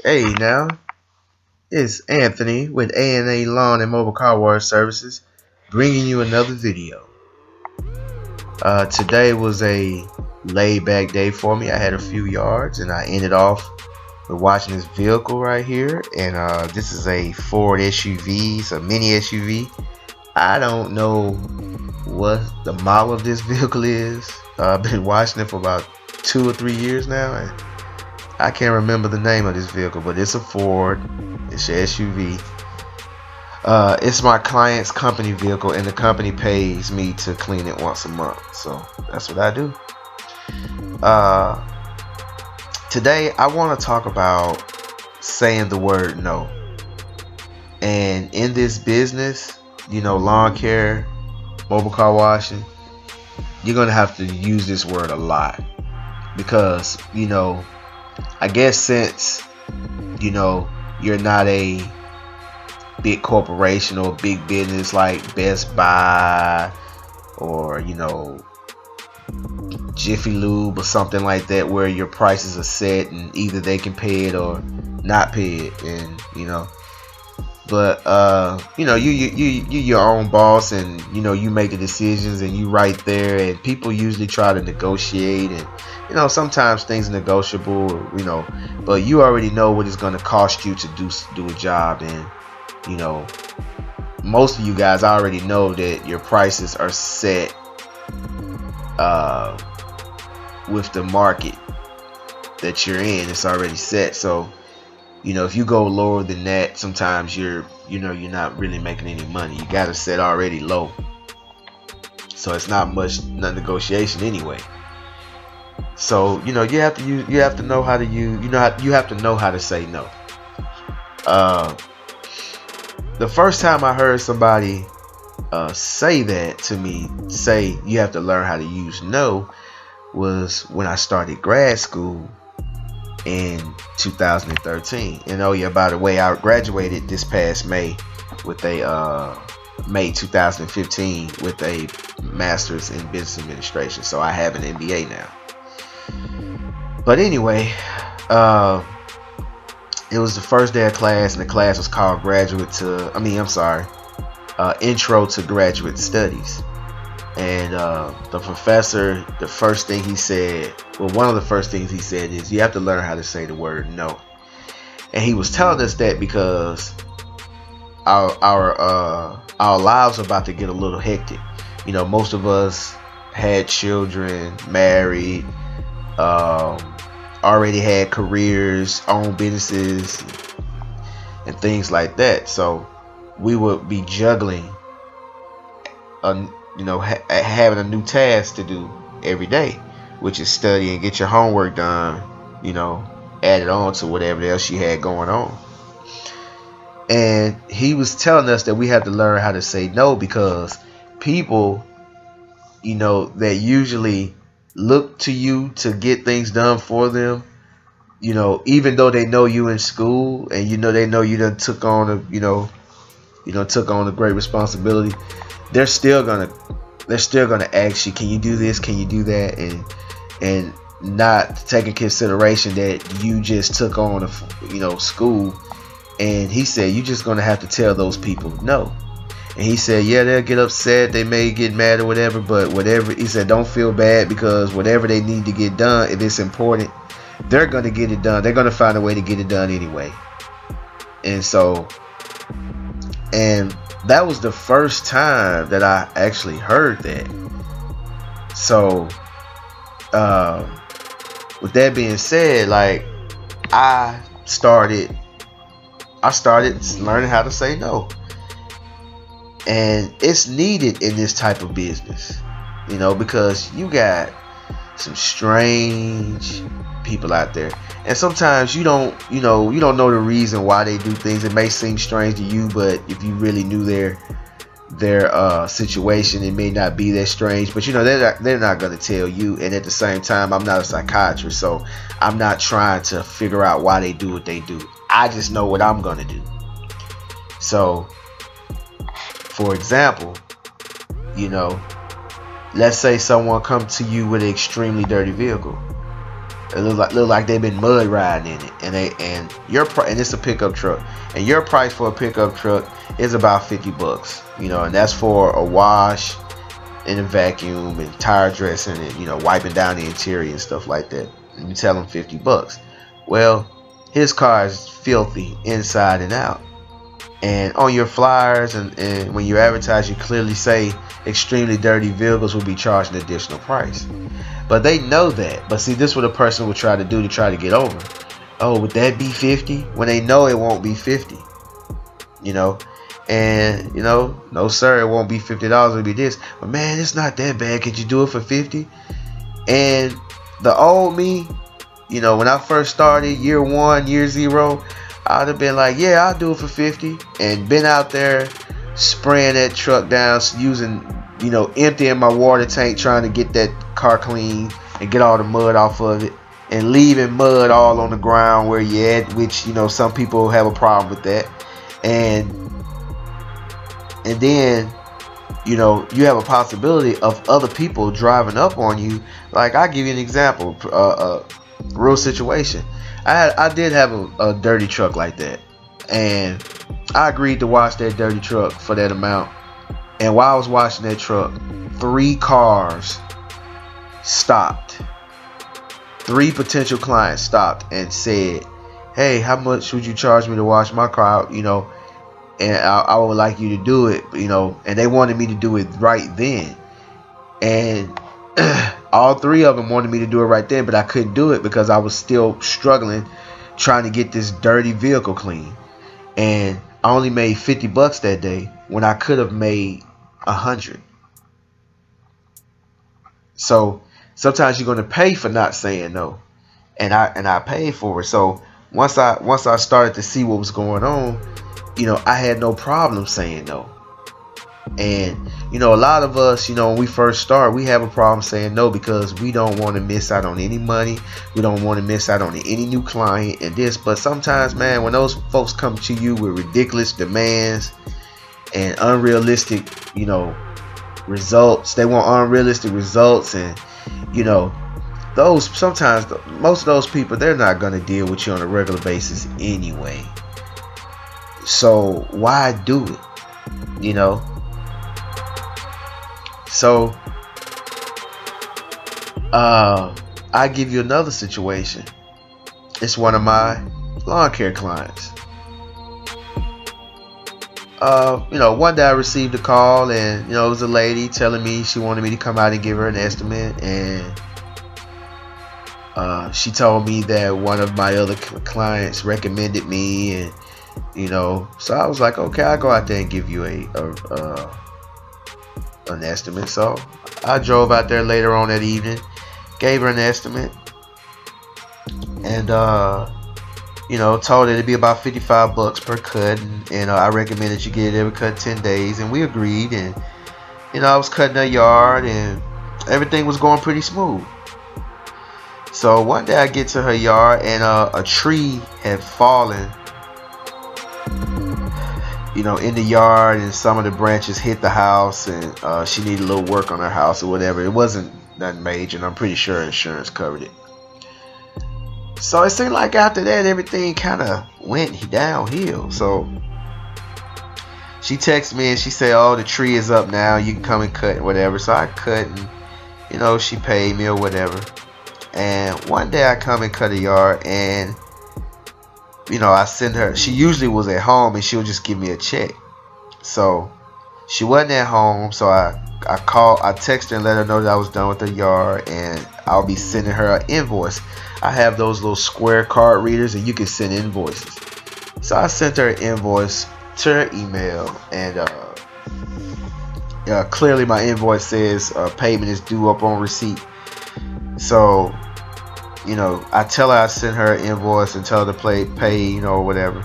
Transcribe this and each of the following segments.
Hey now, it's Anthony with A&A Lawn and Mobile Car Wash Services, bringing you another video. Today was a laid-back day for me. I had a few yards, and I ended off with watching this vehicle right here. And this is a Ford SUV, it's a mini SUV. I don't know what the model of this vehicle is. I've been watching it for about 2 or 3 years now, and I can't remember the name of this vehicle, but it's a Ford. It's an SUV. It's my client's company vehicle, and the company pays me to clean it once a month. So that's what I do. Uh, Today, I want to talk about saying the word no. And in this business, lawn care, mobile car washing, you're going to have to use this word a lot. Because, I guess since, you're not a big corporation or big business like Best Buy or Jiffy Lube or something like that, where your prices are set and either they can pay it or not pay it, and but you're your own boss, and you make the decisions, and you right there, and people usually try to negotiate, and sometimes things are negotiable, but you already know what it's going to cost you to do a job, and most of you guys already know that your prices are set with the market that you're in. It's already set. So if you go lower than that, sometimes you're not really making any money. You got to set already low, so it's not negotiation anyway. So you have to know how to you have to know how to say no. The first time I heard somebody say that to me, say you have to learn how to use no, was when I started grad school in 2013. And oh yeah, by the way, I graduated this past May with a May 2015 with a master's in business administration. So I have an MBA now. But anyway, it was the first day of class, and the class was called Intro to Graduate Studies. And the professor, the first thing he said, one of the first things he said is you have to learn how to say the word no. And he was telling us that because our lives are about to get a little hectic. Most of us had children, married, already had careers, owned businesses, and things like that. So we would be juggling having a new task to do every day, which is study and get your homework done, added on to whatever else you had going on. And he was telling us that we have to learn how to say no, because people, that usually look to you to get things done for them, even though they know you in school, and they know you done took on a great responsibility, they're still gonna ask you, can you do this, can you do that, and not take in consideration that you just took on school. And he said you're just gonna have to tell those people no. And he said, yeah, they'll get upset, they may get mad or whatever, but he said, don't feel bad, because whatever they need to get done, if it's important, they're gonna get it done. They're gonna find a way to get it done anyway. And that was the first time that I actually heard that. So with that being said, I started learning how to say no. And it's needed in this type of business, because you got some strange people out there, and sometimes you don't know the reason why they do things. It may seem strange to you, but if you really knew their situation, it may not be that strange. But they're not going to tell you. And at the same time, I'm not a psychiatrist, so I'm not trying to figure out why they do what they do. I just know what I'm going to do. So for example, let's say someone comes to you with an extremely dirty vehicle. It look like they've been mud riding in it, and and it's a pickup truck, and your price for a pickup truck is about $50, and that's for a wash and a vacuum and tire dressing and wiping down the interior and stuff like that. And you tell them $50. Well, his car is filthy inside and out. And on your flyers and when you advertise, you clearly say extremely dirty vehicles will be charged an additional price. But they know that. But see, this is what a person would try to do to try to get over. Oh, would that be 50? When they know it won't be 50. And no sir, it won't be $50. It'll be this. But man, it's not that bad. Could you do it for 50? And the old me, when I first started, year 1, year 0, I'd have been like, yeah, I'll do it for 50, and been out there spraying that truck down, using, emptying my water tank, trying to get that car clean and get all the mud off of it, and leaving mud all on the ground where you at, which, some people have a problem with that. And then, you have a possibility of other people driving up on you. Like, I'll give you an example, real situation. I did have a dirty truck like that, and I agreed to wash that dirty truck for that amount. And while I was washing that truck, 3 cars stopped. 3 potential clients stopped and said, hey, how much would you charge me to wash my car out? And I would like you to do it, and they wanted me to do it right then. And all 3 of them wanted me to do it right then, but I couldn't do it because I was still struggling trying to get this dirty vehicle clean. And I only made $50 that day when I could have made $100. So sometimes you're going to pay for not saying no, and I paid for it. So once I started to see what was going on, I had no problem saying no. And a lot of us, when we first start, we have a problem saying no because we don't want to miss out on any money. We don't want to miss out on any new client and this. But sometimes, man, when those folks come to you with ridiculous demands and unrealistic, results, they want unrealistic results, and those sometimes most of those people, they're not going to deal with you on a regular basis anyway. So why do it? So I give you another situation. It's one of my lawn care clients. One day I received a call, and it was a lady telling me she wanted me to come out and give her an estimate, and she told me that one of my other clients recommended me, and so I was like, okay, I'll go out there and give you an estimate. So I drove out there later on that evening, gave her an estimate, and told her it'd be about $55 per cut, and I recommended you get it every cut 10 days, and we agreed. And I was cutting her yard, and everything was going pretty smooth. So one day I get to her yard, and a tree had fallen in the yard, and some of the branches hit the house, and she needed a little work on her house or whatever. It wasn't nothing major, and I'm pretty sure insurance covered it. So it seemed like after that, everything kind of went downhill. So she texted me and she said, oh, the tree is up now, you can come and cut and whatever. So I cut, and she paid me or whatever. And one day I come and cut a yard, and I send her. She usually was at home, and she'll just give me a check. So she wasn't at home, so I texted her and let her know that I was done with the yard, and I'll be sending her an invoice. I have those little square card readers, and you can send invoices. So I sent her an invoice to her email, and clearly my invoice says payment is due upon receipt. So I tell her I sent her an invoice and tell her to pay, whatever.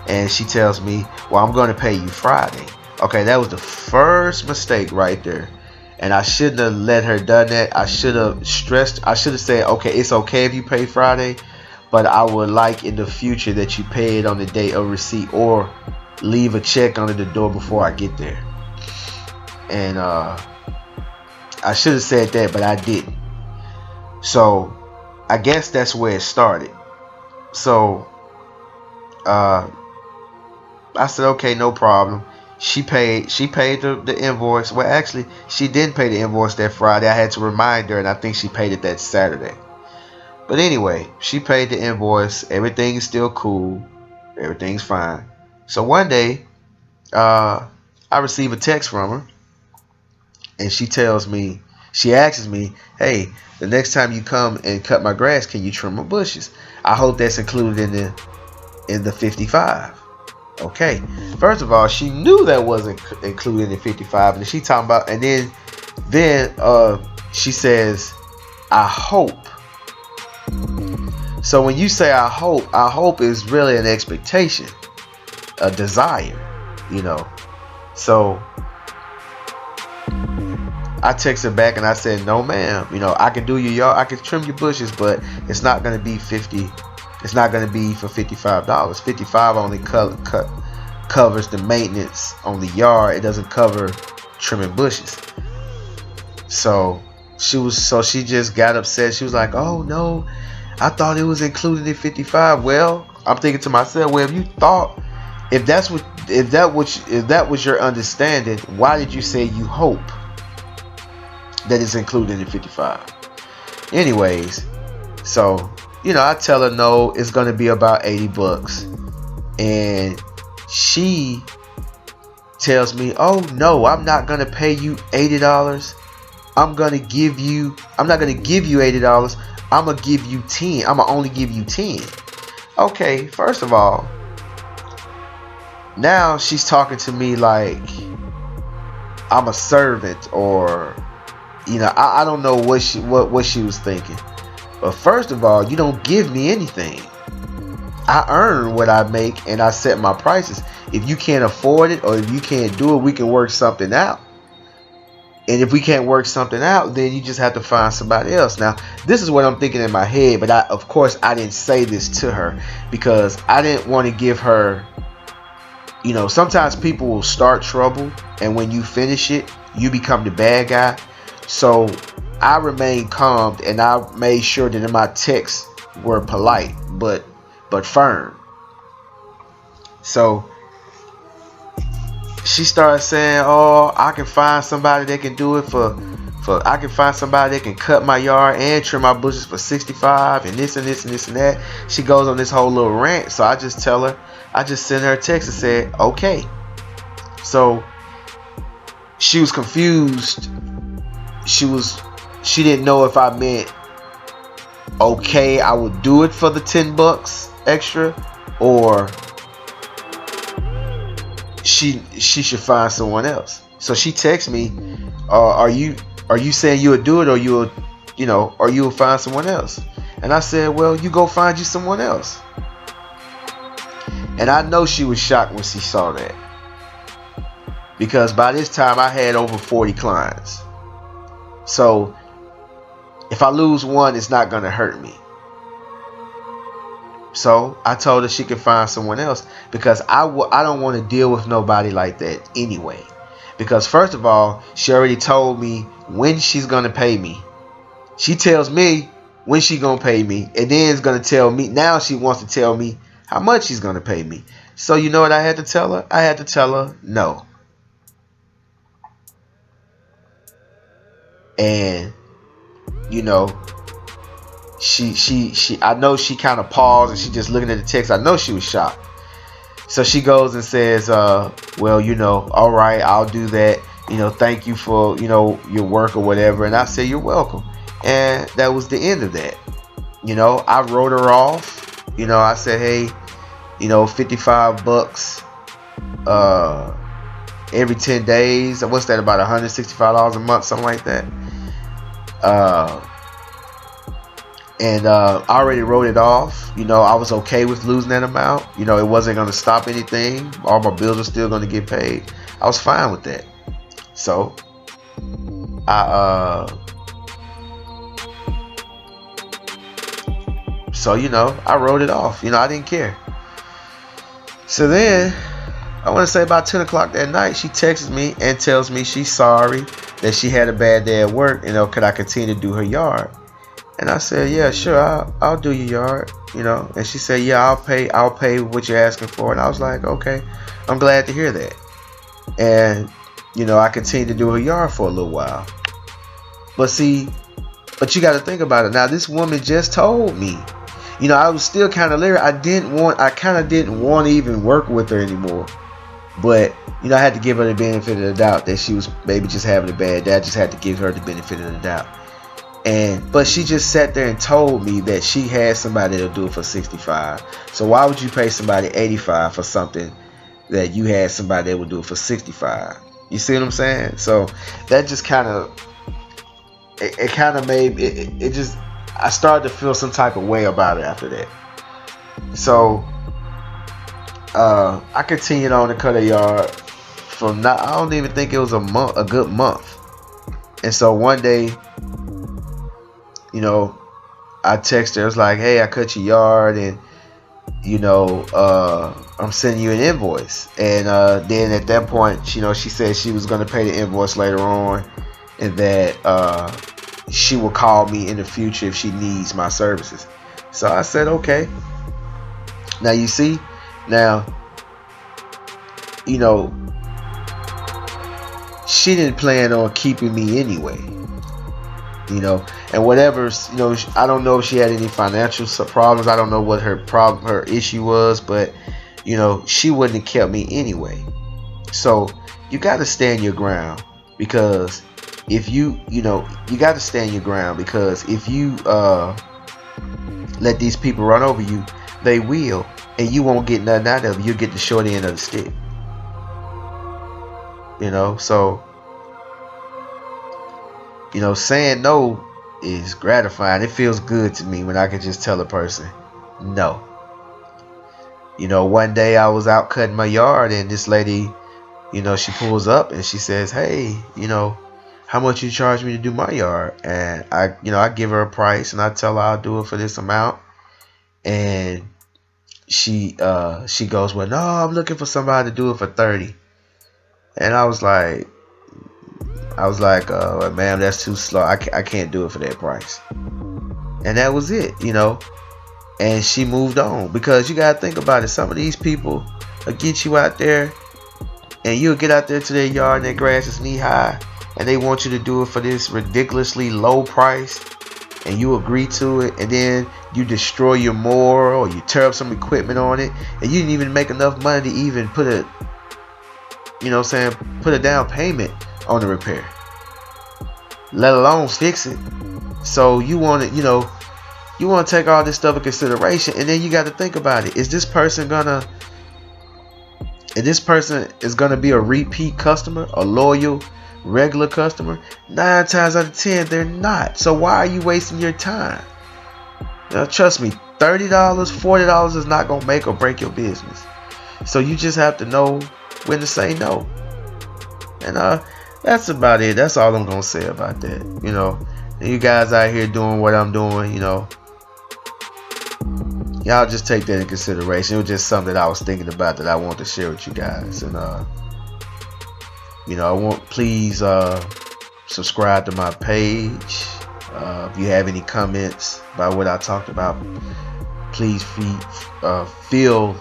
And she tells me, well, I'm going to pay you Friday. Okay, that was the first mistake right there. And I shouldn't have let her done that. I should have said, okay, it's okay if you pay Friday, but I would like in the future that you pay it on the date of receipt, or leave a check under the door before I get there. And I should have said that, but I didn't. So I guess that's where it started. So uh, I said, okay, no problem. She paid. She paid the invoice. Well, actually, she didn't pay the invoice that Friday. I had to remind her, and I think she paid it that Saturday. But anyway, she paid the invoice. Everything is still cool. Everything's fine. So one day, I receive a text from her, and she tells me, she asks me, "Hey, the next time you come and cut my grass, can you trim my bushes? I hope that's included in the 55." Okay. First of all, she knew that wasn't included in 55, and she talking about, and then she says, "I hope." So when you say I hope is really an expectation, a desire, you know. So I texted back and I said, "No, ma'am. You know, I can do your yard, I can trim your bushes, but it's not going to be 50. It's not going to be for $55. 55 only covers the maintenance on the yard. It doesn't cover trimming bushes." So she just got upset. She was like, "Oh no, I thought it was included in 55." Well, I'm thinking to myself, well, if that was your understanding, why did you say you hope that it's included in 55? Anyways, so I tell her no, it's gonna be about $80, and she tells me, "Oh no, I'm not gonna pay you $80. I'm not gonna give you $80. I'm gonna give you 10. I'm gonna only give you 10. Okay, first of all, now she's talking to me like I'm a servant, or I don't know what she was thinking. But first of all, you don't give me anything. I earn what I make, and I set my prices. If you can't afford it, or if you can't do it, we can work something out. And if we can't work something out, then you just have to find somebody else. Now, this is what I'm thinking in my head, but of course I didn't say this to her because I didn't want to give her, sometimes people will start trouble, and when you finish it, you become the bad guy. So I remained calm, and I made sure that my texts were polite but firm. So she started saying, "Oh, I can find somebody that can do it I can find somebody that can cut my yard and trim my bushes for 65, and this and this and this and that." She goes on this whole little rant. So I just sent her a text and said, "Okay." So she was confused. She didn't know if I meant, okay, I would do it for the $10 extra, or she should find someone else. So she texts me, are you saying you would do it, or or you will find someone else?" And I said, "Well, you go find you someone else." And I know she was shocked when she saw that, because by this time I had over 40 clients. So if I lose one, it's not gonna hurt me. So I told her she could find someone else, because I don't want to deal with nobody like that anyway. Because first of all, she already told me when she's gonna pay me. She tells me when she's gonna pay me, and then it's gonna tell me, now she wants to tell me how much she's gonna pay me. So you know what I had to tell her? I had to tell her no. And she I know she kind of paused, and she just looking at the text. I know she was shocked. So she goes and says, "Well, all right, I'll do that. Thank you for, your work or whatever." And I said, "You're welcome." And that was the end of that. I wrote her off. I said, "Hey, $55 every 10 days. What's that, about $165 a month, something like that?" And I already wrote it off. I was okay with losing that amount. It wasn't going to stop anything. All my bills are still going to get paid. I was fine with that. So I wrote it off. I didn't care. So then, I want to say about 10 o'clock that night, she texts me and tells me she's sorry that she had a bad day at work. Could I continue to do her yard? And I said, yeah, sure, I'll do your yard, you know. And she said, yeah, I'll pay what you're asking for. And I was like, okay, I'm glad to hear that. And you know, I continued to do her yard for a little while. But see, but you got to think about it. Now, this woman just told me, you know, I was still kind of leery. I kind of didn't want to even work with her anymore. But you know, I had to give her the benefit of the doubt that she was maybe just having a bad day. I just had to give her the benefit of the doubt. But she just sat there and told me that she had somebody that'll do it for 65. So why would you pay somebody 85 for something that you had somebody that would do it for 65? You see what I'm saying? So that just kind of it kind of made it just, I started to feel some type of way about it after that. So I continued on to cut a yard from not, I don't even think it was a good month. And so one day, you know, I texted her. I was like, hey, I cut your yard, and you know, I'm sending you an invoice. And then at that point, you know, she said she was going to pay the invoice later on, and that she will call me in the future if she needs my services. So I said, okay. Now you see, now, you know, she didn't plan on keeping me anyway. You know, and whatever, you know, I don't know if she had any financial problems. I don't know what her issue was, but you know, she wouldn't have kept me anyway. So you got to stand your ground, because if you know, you got to stand your ground, because if you let these people run over you, they will, and you won't get nothing out of it. You'll get the short end of the stick. You know, so you know, saying no is gratifying. It feels good to me when I can just tell a person no. You know, one day I was out cutting my yard, and this lady, you know, she pulls up and she says, hey, you know, how much you charge me to do my yard? And I, you know, I give her a price, and I tell her I'll do it for this amount. And she goes, well, no, I'm looking for somebody to do it for 30. And I was like, ma'am, that's too slow. I can't do it for that price. And that was it, you know. And she moved on, because you gotta think about it. Some of these people will get you out there, and you'll get out there to their yard and their grass is knee high, and they want you to do it for this ridiculously low price, and you agree to it, and then you destroy your mower, or you tear up some equipment on it, and you didn't even make enough money to even put a, you know what I'm saying, put a down payment on the repair, let alone fix it. So you want to, you know, you want to take all this stuff in consideration, and then you got to think about it. Is this person is gonna be a repeat customer, a loyal, regular customer? 9 times out of 10, they're not. So why are you wasting your time? Now, trust me, $30, $40 is not gonna make or break your business. So you just have to know when to say no. And that's about it. That's all I'm gonna say about that. You know, you guys out here doing what I'm doing, you know, y'all just take that in consideration. It was just something that I was thinking about that I want to share with you guys. And you know, please subscribe to my page. If you have any comments about what I talked about, please feel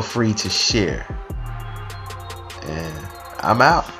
free to share. And I'm out.